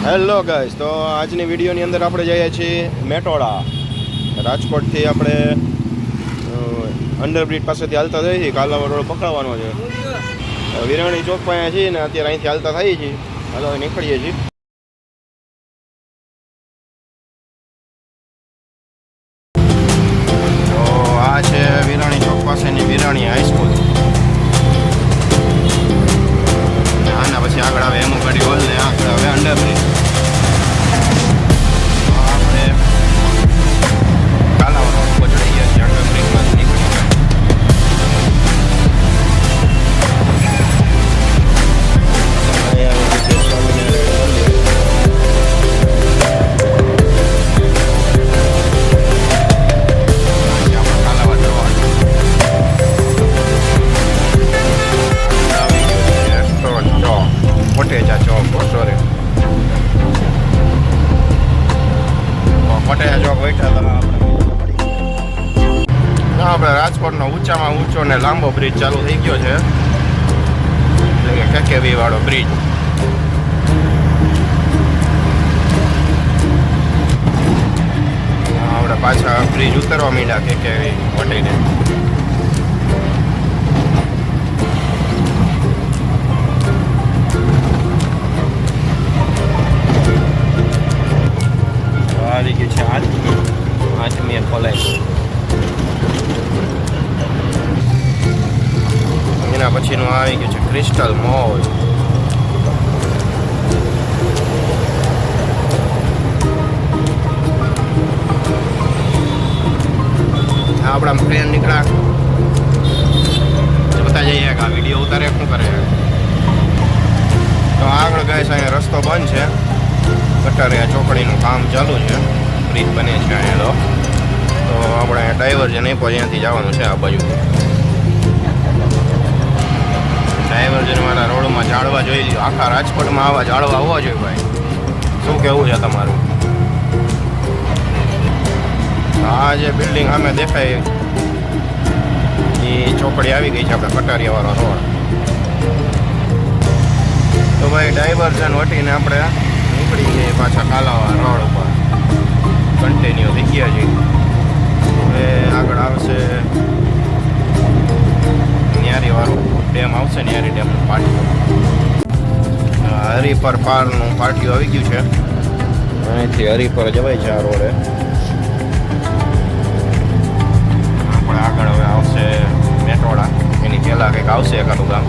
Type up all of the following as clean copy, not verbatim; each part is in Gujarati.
હેલો ગાઈસ, તો આજની વિડીયોની અંદર આપણે જઈએ છીએ મેટોડા. રાજકોટથી આપણે અંડરબ્રિજ પાસેથી હાલતા જઈએ છીએ. કાલાવડ રોડ પકડવાનો છે. વિરાણી ચોક પાસે છીએ ને અત્યારે અહીંથી હાલતા થઈએ છીએ. હાલો નીકળીએ છીએ. તો આ છે વિરાણી ચોક પાસેની વિરાણી હાઈસ્કૂલ. આના પછી આગળ આવે એમો ગાડી હોલ ને આગળ આવે અંડરબ્રિજ. આપણે કાલાવડ રોડ ઉપર ચડી ગયા છીએ. અંડરબ્રિજમાં નીકળી ગયા. કોટેજા ચોક સોરી કોટેજા ચોક બેઠા હતા આપણે રાજકોટનો ઊંચામાં ઊંચો ને લાંબો બ્રિજ ચાલુ થઈ ગયો છે, એટલે કે કેકેવી વાળો બ્રિજ. આપણે પાછા બ્રિજ ઉતરવા માંડ્યા કેકેવી વટીને. આવી ગયું છે આઠમી કોલેજ. એના પછીનું આવી ગયું છે ક્રિસ્ટલ મોલ. આપણા ફ્રેન્ડ નીકળ્યા બતા જઈએ કે આ વિડીયો ઉતારે શું કરે. તો આગળ ગઈ છે, અહીંયા રસ્તો બંધ છે. કટારિયા ચોકડીનું કામ ચાલુ છે, બ્રિજ બને છે અહીંયા. તો આપણે ડાયવર્જન આપ્યો, અહીંયાથી જવાનું છે આ બાજુ. ડાયવર્જન વાળા રોડમાં ઝાડવા જોઈ લ્યો. આખા રાજકોટમાં આવા ઝાડવા હોવા જોઈએ ભાઈ. શું કેવું છે તમારું? આ જે બિલ્ડિંગ સામે દેખાય એ ચોકડી આવી ગઈ છે આપણે કટારિયા વાળો રોડ. તો ભાઈ ડાયવર્જન વટીને આપણે નીકળી જઈએ પાછા કાલાવડ રોડ ઉપર. કન્ટિન્યુ થઈ ગયા છે. હવે આગળ આવશે ન્યારીવાળું ડેમ આવશે. ન્યારી ડેમનું પાટિયું, હરિપર પારનું પાટિયું આવી ગયું છે. અહીંથી હરિપર જવાય છે આ રોડે. આપણે આગળ હવે આવશે મેટોડા. એની પહેલાં કંઈક આવશે એકાદું ગામ.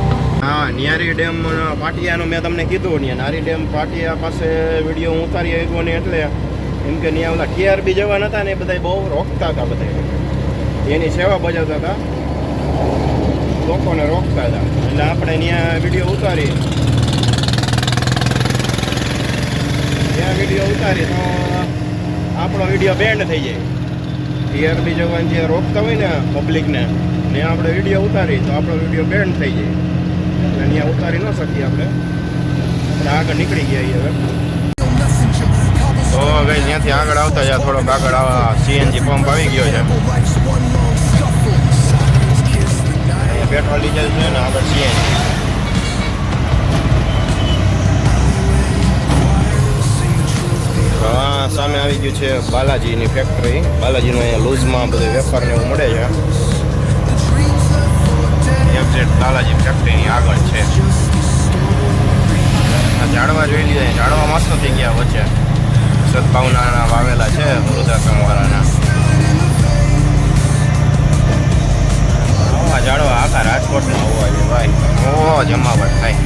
હા, ન્યારી ડેમ પાટિયાનું મેં તમને કીધું ને. નારી ડેમ પાટિયા પાસે વિડીયો હું ઉતારી આવ્યો ને, એટલે એમ કે ત્યાં ઓલા TRB જવા નતા ને એ બધા બહુ રોકતા હતા. બધા એની સેવા બજાવતા હતા, લોકોને રોકતા હતા. એટલે આપણે ત્યાં વિડીયો ઉતારી તો આપણો વિડીયો બેન્ડ થઈ જાય. TRB જવાને જે રોકતા હોય ને પબ્લિકને, ત્યાં આપણે વિડીયો ઉતારી તો આપણો વિડીયો બેન્ડ થઈ જાય. એટલે ત્યાં ઉતારી ન શકીએ આપણે આગળ નીકળી ગયા હવે. તો ગઈ ત્યાંથી આગળ આવતા જ્યાં થોડોક આગળ CNG પંપ આવી ગયો છે. અહીંયા પેટ્રોલ ડીઝલ છે ને આગળ CNG. હા, સામે આવી ગયું છે બાલાજીની ફેક્ટરી. બાલાજીનું અહીંયા લૂઝમાં બધું વેપારને એવું મળે છે. એક્ઝેક્ટ બાલાજી ફેક્ટરીની આગળ છે. આ ઝાડવા જોઈ લીધા. ઝાડવા મસ્ત થઈ ગયા વચ્ચે. સદભાવના વાવેલા છે વૃદ્ધાશ્રમવાળાના. ઝાડવા આખા રાજકોટમાં હોવા જોઈએ ભાઈ. જમાવટ થાય.